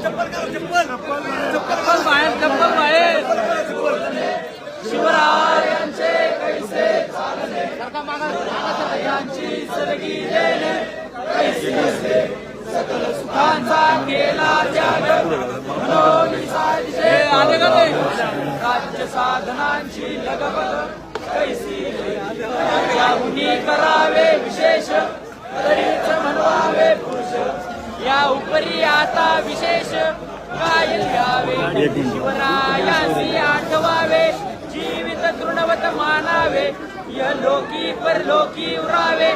चप्पल बाहेर शिवरायांचे कैसे चालणे यांची सरगी देणे कैसी नसते सकल सुखांचा केला त्याग मनोनी साधिसे आले का ते राज्य साधनांची लगबग कैसी याहुनी करावे विशेष तरीच म्हणवावे पुरुष या उपरी आता विशेष काय घ्यावे शिवरायांसी आठवावे जीवित तृणवत मानावे य लोकी परलोकी उरावे